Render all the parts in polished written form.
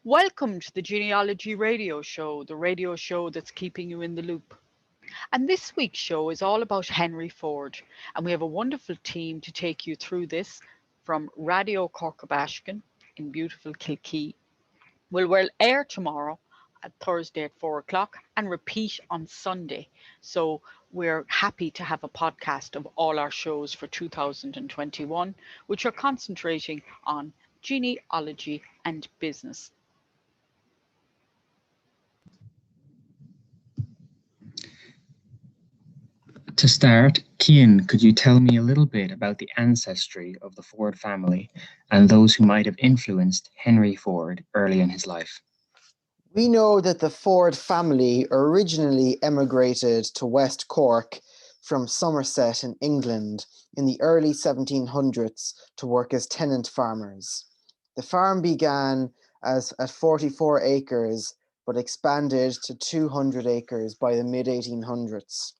Welcome to the Genealogy Radio Show, the radio show that's keeping you in the loop. And this week's show is all about Henry Ford, and we have a wonderful team to take you through this from Radio Cork in beautiful Kilkee. Will air tomorrow at Thursday at 4 o'clock and repeat on Sunday. So we're happy to have a podcast of all our shows for 2021, which are concentrating on genealogy and business. To start, Cian, could you tell me a little bit about the ancestry of the Ford family and those who might have influenced Henry Ford early in his life? We know that the Ford family originally emigrated to West Cork from Somerset in England in the early 1700s to work as tenant farmers. The farm began at 44 acres but expanded to 200 acres by the mid-1800s.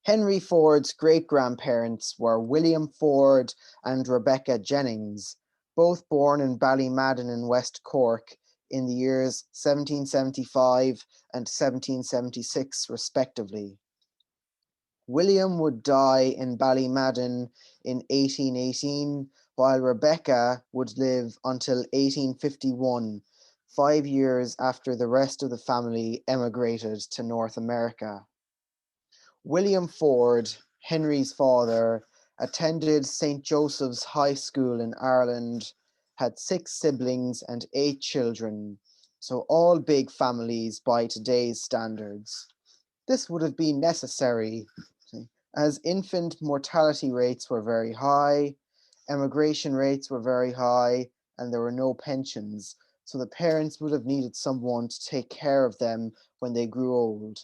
Henry Ford's great-grandparents were William Ford and Rebecca Jennings, both born in Ballymadden in West Cork in the years 1775 and 1776 respectively. William would die in Ballymadden in 1818, while Rebecca would live until 1851, 5 years after the rest of the family emigrated to North America. William Ford, Henry's father, attended St. Joseph's High School in Ireland, had 6 siblings and 8 children, so all big families by today's standards. This would have been necessary, as infant mortality rates were very high, emigration rates were very high, and there were no pensions, so the parents would have needed someone to take care of them when they grew old.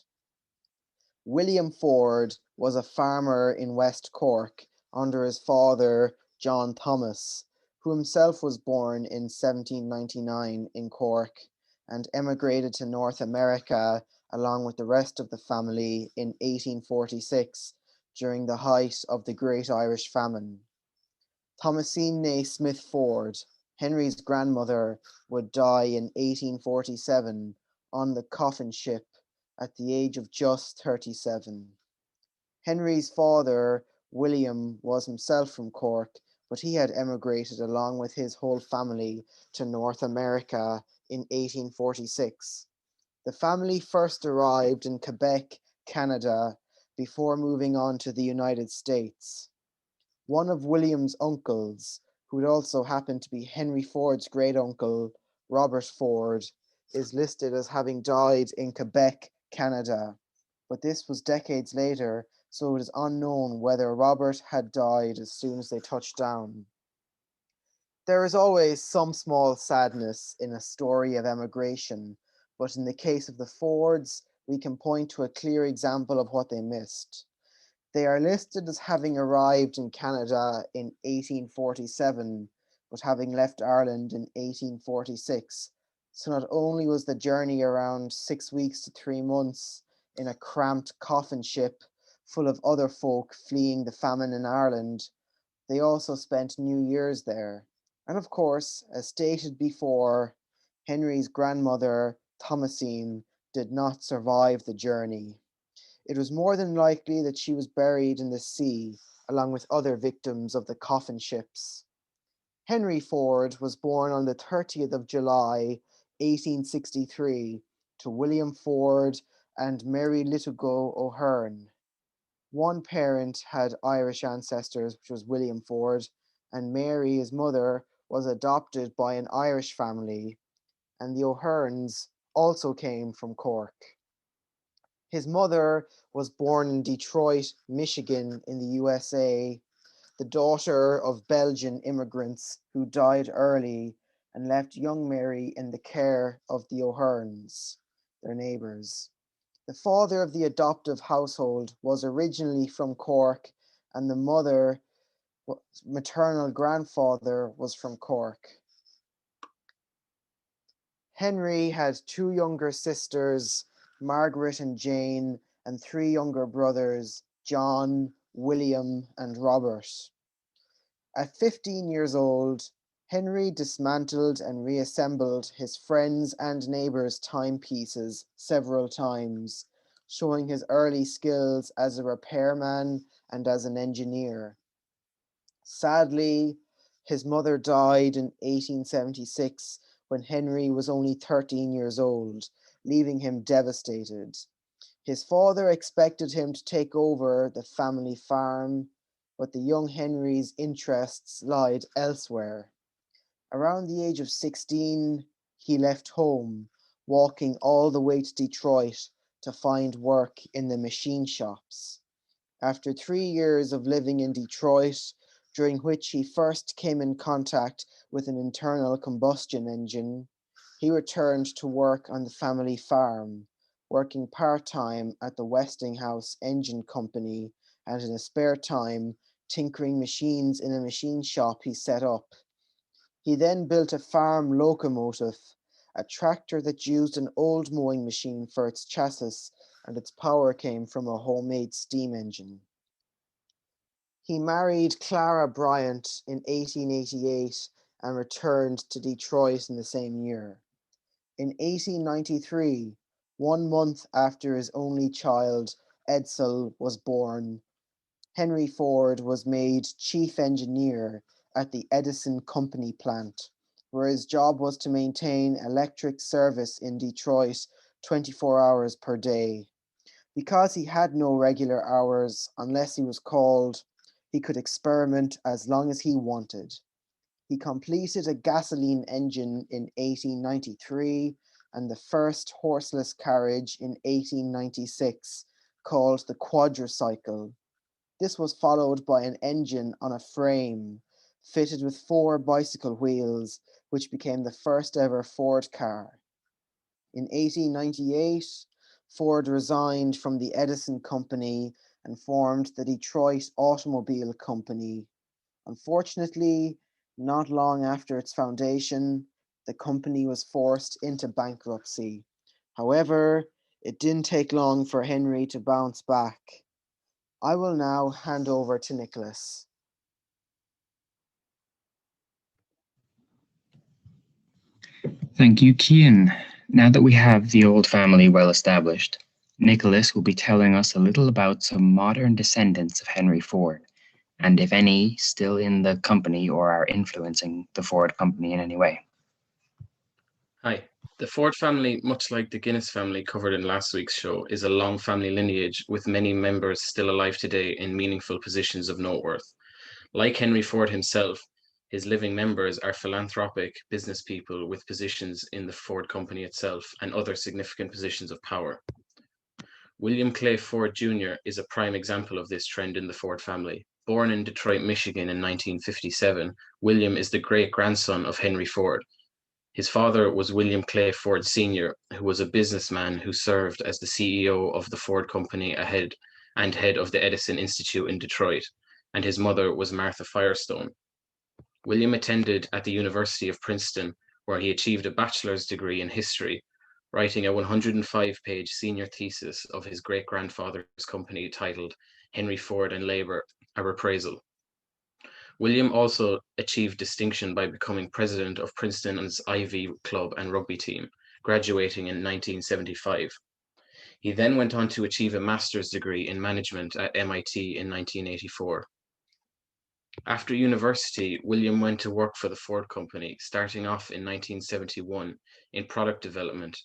William Ford was a farmer in West Cork under his father, John Thomas, who himself was born in 1799 in Cork and emigrated to North America along with the rest of the family in 1846 during the height of the Great Irish Famine. Thomasine née Smith Ford, Henry's grandmother, would die in 1847 on the coffin ship at the age of just 37. Henry's father, William, was himself from Cork, but he had emigrated along with his whole family to North America in 1846. The family first arrived in Quebec, Canada, before moving on to the United States. One of William's uncles, who would also happen to be Henry Ford's great uncle, Robert Ford, is listed as having died in Quebec, Canada, but this was decades later, so it is unknown whether Robert had died as soon as they touched down. There is always some small sadness in a story of emigration, but in the case of the Fords, we can point to a clear example of what they missed. They are listed as having arrived in Canada in 1847, but having left Ireland in 1846. So not only was the journey around 6 weeks to 3 months in a cramped coffin ship full of other folk fleeing the famine in Ireland, they also spent New Year's there. And of course, as stated before, Henry's grandmother, Thomasine, did not survive the journey. It was more than likely that she was buried in the sea, along with other victims of the coffin ships. Henry Ford was born on the 30th of July, 1863, to William Ford and Mary Litugo O'Hearn. One parent had Irish ancestors, which was William Ford, and Mary, his mother, was adopted by an Irish family, and the O'Hearns also came from Cork. His mother was born in Detroit, Michigan, in the USA, the daughter of Belgian immigrants who died early and left young Mary in the care of the O'Hearns, their neighbours. The father of the adoptive household was originally from Cork, and the maternal grandfather was from Cork. Henry had 2 younger sisters, Margaret and Jane, and 3 younger brothers, John, William, and Robert. At 15 years old, Henry dismantled and reassembled his friends' and neighbors' timepieces several times, showing his early skills as a repairman and as an engineer. Sadly, his mother died in 1876 when Henry was only 13 years old, leaving him devastated. His father expected him to take over the family farm, but the young Henry's interests lied elsewhere. Around the age of 16, he left home, walking all the way to Detroit to find work in the machine shops. After 3 years of living in Detroit, during which he first came in contact with an internal combustion engine, he returned to work on the family farm, working part-time at the Westinghouse Engine Company and in his spare time tinkering machines in a machine shop he set up. He then built a farm locomotive, a tractor that used an old mowing machine for its chassis, and its power came from a homemade steam engine. He married Clara Bryant in 1888 and returned to Detroit in the same year. In 1893, 1 month after his only child, Edsel, was born, Henry Ford was made chief engineer at the Edison Company plant, where his job was to maintain electric service in Detroit 24 hours per day. Because he had no regular hours unless he was called, he could experiment as long as he wanted. He completed a gasoline engine in 1893 and the first horseless carriage in 1896, called the quadricycle. This was followed by an engine on a frame, fitted with 4 bicycle wheels, which became the first ever Ford car. In 1898, Ford resigned from the Edison Company and formed the Detroit Automobile Company. Unfortunately, not long after its foundation, the company was forced into bankruptcy. However, it didn't take long for Henry to bounce back. I will now hand over to Nicholas. Thank you, Cian. Now that we have the old family well established, Nicholas will be telling us a little about some modern descendants of Henry Ford, and if any, still in the company or are influencing the Ford company in any way. Hi. The Ford family, much like the Guinness family covered in last week's show, is a long family lineage with many members still alive today in meaningful positions of note worth. Like Henry Ford himself, his living members are philanthropic business people with positions in the Ford company itself and other significant positions of power. William Clay Ford Jr. is a prime example of this trend in the Ford family. Born in Detroit, Michigan in 1957, William is the great-grandson of Henry Ford. His father was William Clay Ford Sr., who was a businessman who served as the CEO of the Ford Company and head of the Edison Institute in Detroit, and his mother was Martha Firestone. William attended at the University of Princeton, where he achieved a bachelor's degree in history, writing a 105-page senior thesis of his great-grandfather's company titled Henry Ford and Labor, a Reprisal. William also achieved distinction by becoming president of Princeton's Ivy Club and rugby team, graduating in 1975. He then went on to achieve a master's degree in management at MIT in 1984. After university, William went to work for the Ford Company, starting off in 1971 in product development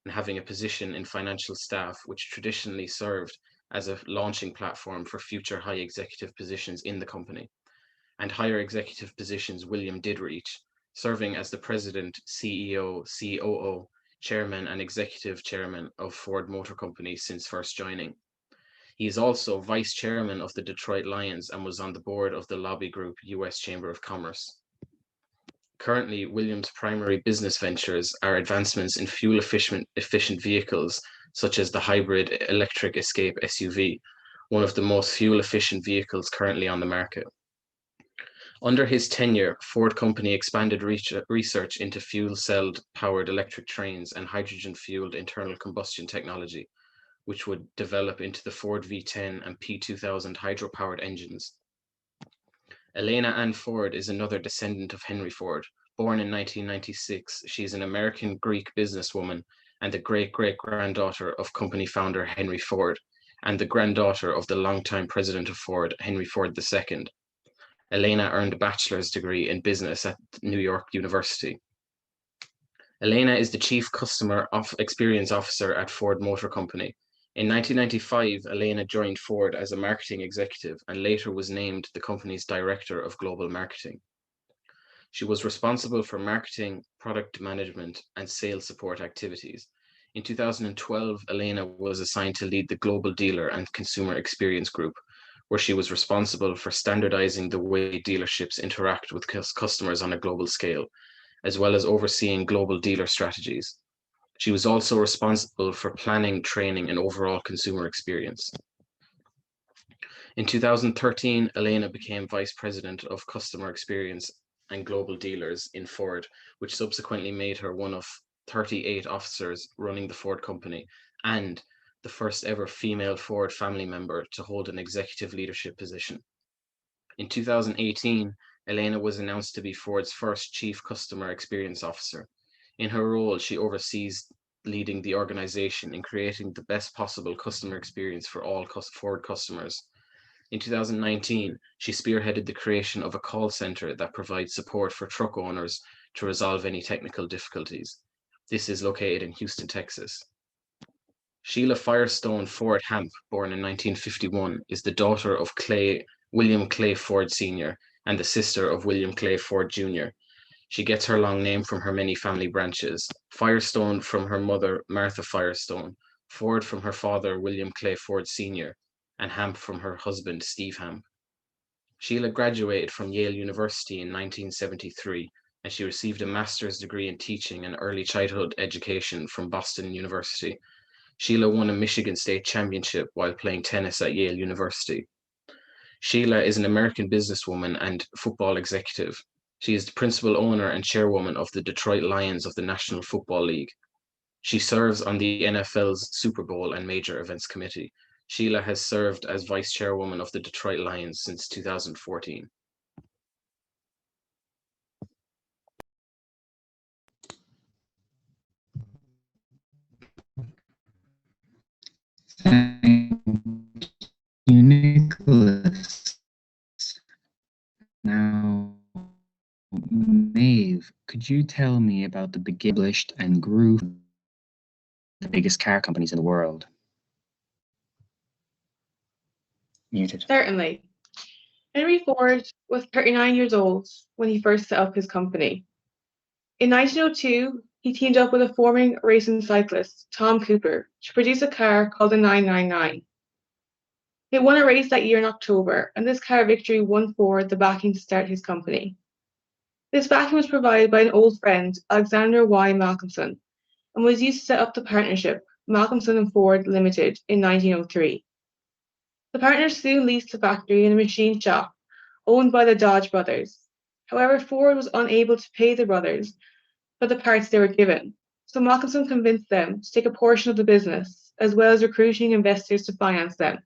and having a position in financial staff, which traditionally served as a launching platform for future high executive positions in the company. And higher executive positions William did reach, serving as the president, CEO, COO, chairman, and executive chairman of Ford Motor Company since first joining. He is also vice chairman of the Detroit Lions and was on the board of the lobby group US Chamber of Commerce. Currently, Williams' primary business ventures are advancements in fuel-efficient vehicles, such as the hybrid electric Escape SUV, one of the most fuel-efficient vehicles currently on the market. Under his tenure, Ford Company expanded research into fuel cell-powered electric trains and hydrogen-fueled internal combustion technology, which would develop into the Ford V10 and P2000 hydro-powered engines. Elena Ann Ford is another descendant of Henry Ford. Born in 1996, she is an American-Greek businesswoman and the great-great-granddaughter of company founder Henry Ford and the granddaughter of the longtime president of Ford, Henry Ford II. Elena earned a bachelor's degree in business at New York University. Elena is the Chief Customer Experience Officer at Ford Motor Company. In 1995, Elena joined Ford as a marketing executive and later was named the company's Director of Global Marketing. She was responsible for marketing, product management, and sales support activities. In 2012, Elena was assigned to lead the Global Dealer and Consumer Experience Group, where she was responsible for standardizing the way dealerships interact with customers on a global scale, as well as overseeing global dealer strategies. She was also responsible for planning, training, and overall consumer experience. In 2013, Elena became Vice President of Customer Experience and Global Dealers in Ford, which subsequently made her one of 38 officers running the Ford company and the first ever female Ford family member to hold an executive leadership position. In 2018, Elena was announced to be Ford's first Chief Customer Experience Officer. In her role, she oversees leading the organization in creating the best possible customer experience for all Ford customers. In 2019, she spearheaded the creation of a call center that provides support for truck owners to resolve any technical difficulties. This is located in Houston, Texas. Sheila Firestone Ford Hamp, born in 1951, is the daughter of William Clay Ford Sr. and the sister of William Clay Ford Jr. She gets her long name from her many family branches: Firestone from her mother, Martha Firestone, Ford from her father, William Clay Ford Sr., and Hamp from her husband, Steve Hamp. Sheila graduated from Yale University in 1973, and she received a master's degree in teaching and early childhood education from Boston University. Sheila won a Michigan State Championship while playing tennis at Yale University. Sheila is an American businesswoman and football executive. She is the principal owner and chairwoman of the Detroit Lions of the National Football League. She serves on the NFL's Super Bowl and Major Events Committee. Sheila has served as vice chairwoman of the Detroit Lions since 2014. Thank you, Nicholas. Now, Maeve, could you tell me about the established and grew the biggest car companies in the world? Muted. Certainly. Henry Ford was 39 years old when he first set up his company. In 1902, he teamed up with a forming racing cyclist, Tom Cooper, to produce a car called the 999. He won a race that year in October, and this car victory won Ford the backing to start his company. This backing was provided by an old friend, Alexander Y. Malcolmson, and was used to set up the partnership, Malcolmson and Ford Limited, in 1903. The partners soon leased the factory and a machine shop owned by the Dodge brothers. However, Ford was unable to pay the brothers for the parts they were given, so Malcolmson convinced them to take a portion of the business, as well as recruiting investors to finance them.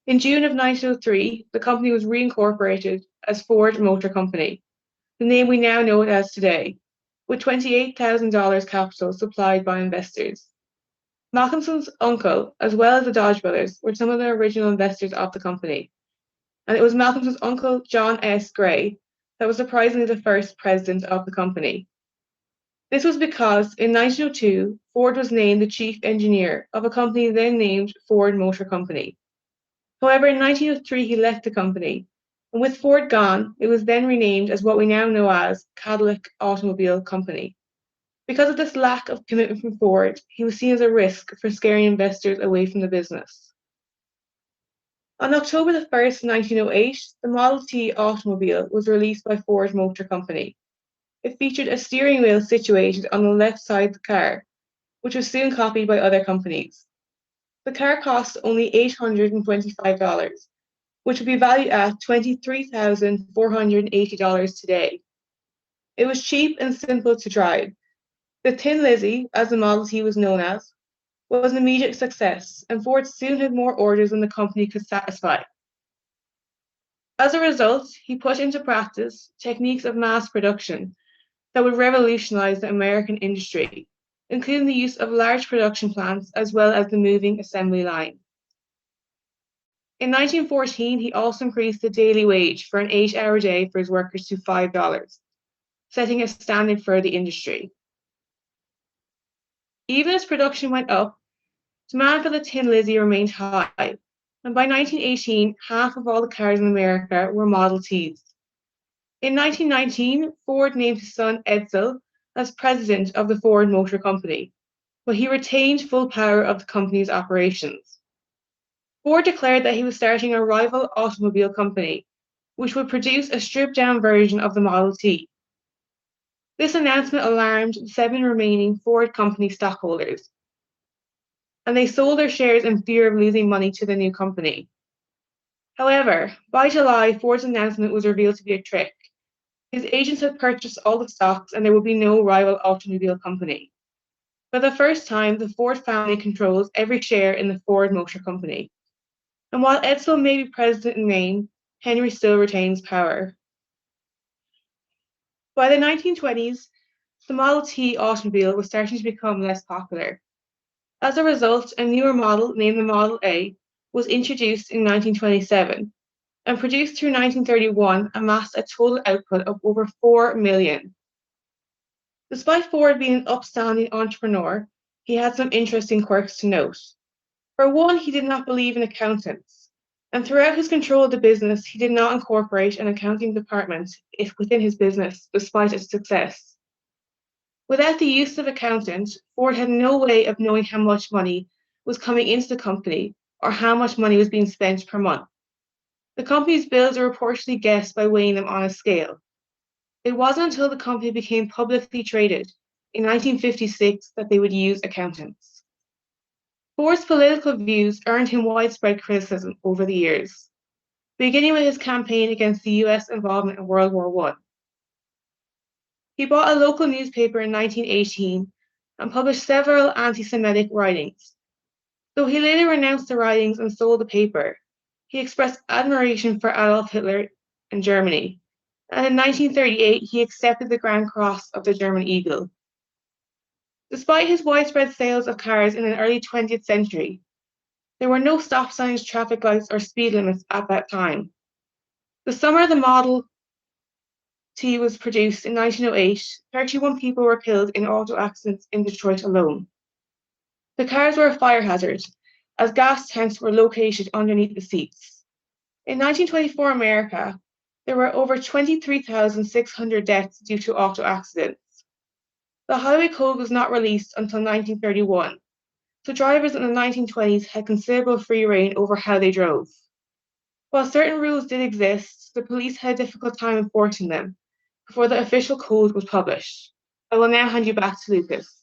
In June of 1903, the company was reincorporated as Ford Motor Company, the name we now know it as today, with $28,000 capital supplied by investors. Malcolmson's uncle, as well as the Dodge brothers, were some of the original investors of the company, and it was Malcolmson's uncle, John S. Gray, that was surprisingly the first president of the company. This was because in 1902, Ford was named the chief engineer of a company then named Ford Motor Company. However, in 1903, he left the company, and with Ford gone, it was then renamed as what we now know as Cadillac Automobile Company. Because of this lack of commitment from Ford, he was seen as a risk for scaring investors away from the business. On October 1st, 1908, the Model T automobile was released by Ford Motor Company. It featured a steering wheel situated on the left side of the car, which was soon copied by other companies. The car cost only $825, which would be valued at $23,480 today. It was cheap and simple to drive. The Tin Lizzie, as the Model T was known as, was an immediate success, and Ford soon had more orders than the company could satisfy. As a result, he put into practice techniques of mass production that would revolutionize the American industry, including the use of large production plants as well as the moving assembly line. In 1914, he also increased the daily wage for an 8-hour day for his workers to $5, setting a standard for the industry. Even as production went up, demand for the Tin Lizzie remained high, and by 1918, half of all the cars in America were Model Ts. In 1919, Ford named his son Edsel as president of the Ford Motor Company, but he retained full power of the company's operations. Ford declared that he was starting a rival automobile company, which would produce a stripped-down version of the Model T. This announcement alarmed the 7 remaining Ford company stockholders, and they sold their shares in fear of losing money to the new company. However, by July, Ford's announcement was revealed to be a trick. His agents had purchased all the stocks and there would be no rival automobile company. For the first time, the Ford family controls every share in the Ford Motor Company. And while Edsel may be president in name, Henry still retains power. By the 1920s, the Model T automobile was starting to become less popular. As a result, a newer model named the Model A was introduced in 1927 and produced through 1931 amassed a total output of over 4 million. Despite Ford being an upstanding entrepreneur, he had some interesting quirks to note. For one, he did not believe in accountants, and throughout his control of the business, he did not incorporate an accounting department within his business, despite its success. Without the use of accountants, Ford had no way of knowing how much money was coming into the company or how much money was being spent per month. The company's bills are reportedly guessed by weighing them on a scale. It wasn't until the company became publicly traded in 1956 that they would use accountants. Ford's political views earned him widespread criticism over the years, beginning with his campaign against the US involvement in World War I. He bought a local newspaper in 1918 and published several anti-Semitic writings. Though he later renounced the writings and sold the paper, he expressed admiration for Adolf Hitler and Germany, and in 1938 he accepted the Grand Cross of the German Eagle. Despite his widespread sales of cars in the early 20th century, there were no stop signs, traffic lights, or speed limits at that time. The summer the Model T was produced in 1908, 31 people were killed in auto accidents in Detroit alone. The cars were a fire hazard, as gas tanks were located underneath the seats. In 1924 America, there were over 23,600 deaths due to auto accidents. The Highway Code was not released until 1931, so drivers in the 1920s had considerable free rein over how they drove. While certain rules did exist, the police had a difficult time enforcing them before the official code was published. I will now hand you back to Lucas.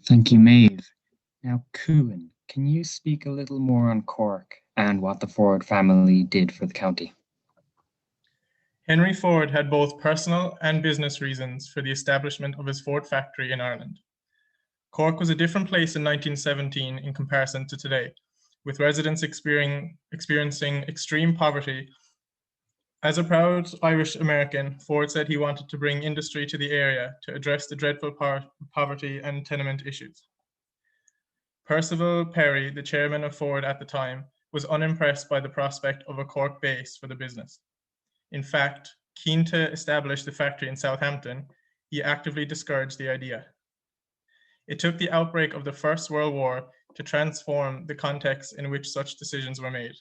Thank you, Maeve. Now, Cuan, can you speak a little more on Cork and what the Ford family did for the county? Henry Ford had both personal and business reasons for the establishment of his Ford factory in Ireland. Cork was a different place in 1917 in comparison to today, with residents experiencing extreme poverty. As a proud Irish American, Ford said he wanted to bring industry to the area to address the dreadful poverty and tenement issues. Percival Perry, the chairman of Ford at the time, was unimpressed by the prospect of a Cork base for the business. In fact, keen to establish the factory in Southampton, he actively discouraged the idea. It took the outbreak of the First World War to transform the context in which such decisions were made.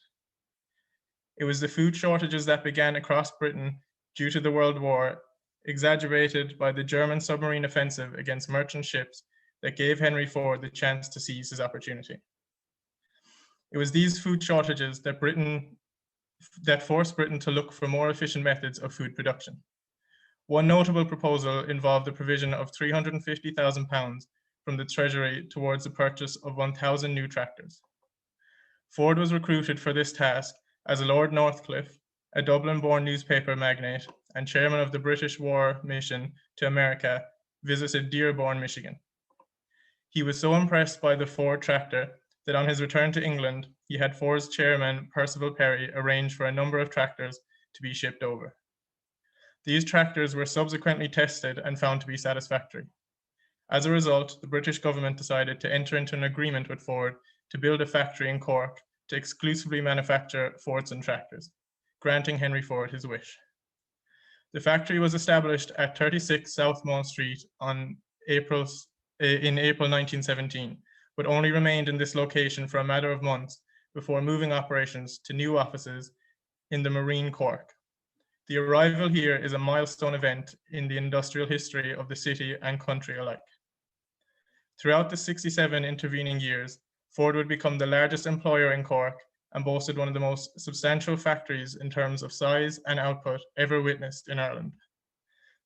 It was the food shortages that began across Britain due to the World War, exaggerated by the German submarine offensive against merchant ships, that gave Henry Ford the chance to seize his opportunity. It was these food shortages that forced Britain to look for more efficient methods of food production. One notable proposal involved the provision of £350,000 from the Treasury towards the purchase of 1,000 new tractors. Ford was recruited for this task as Lord Northcliffe, a Dublin-born newspaper magnate and chairman of the British War Mission to America, visited Dearborn, Michigan. He was so impressed by the Ford tractor that on his return to England, he had Ford's chairman, Percival Perry, arrange for a number of tractors to be shipped over. These tractors were subsequently tested and found to be satisfactory. As a result, the British government decided to enter into an agreement with Ford to build a factory in Cork to exclusively manufacture Fordson tractors, granting Henry Ford his wish. The factory was established at 36 South Mall Street in April 1917, but only remained in this location for a matter of months before moving operations to new offices in the Marine Cork. The arrival here is a milestone event in the industrial history of the city and country alike. Throughout the 67 intervening years, Ford would become the largest employer in Cork and boasted one of the most substantial factories in terms of size and output ever witnessed in Ireland.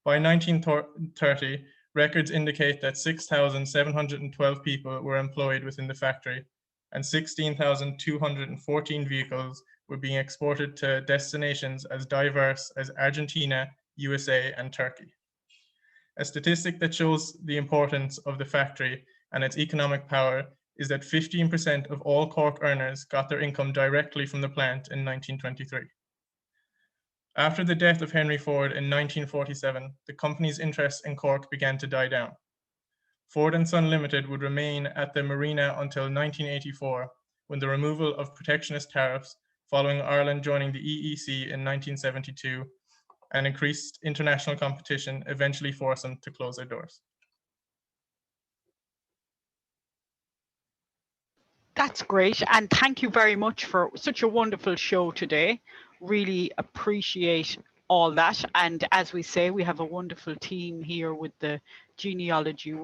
By 1930, records indicate that 6,712 people were employed within the factory, and 16,214 vehicles were being exported to destinations as diverse as Argentina, USA, and Turkey. A statistic that shows the importance of the factory and its economic power is that 15% of all Cork earners got their income directly from the plant in 1923. After the death of Henry Ford in 1947, the company's interest in Cork began to die down. Ford & Son Limited would remain at the marina until 1984, when the removal of protectionist tariffs following Ireland joining the EEC in 1972 and increased international competition eventually forced them to close their doors. That's great. And thank you very much for such a wonderful show today. Really appreciate all that. And as we say, we have a wonderful team here with the Genealogy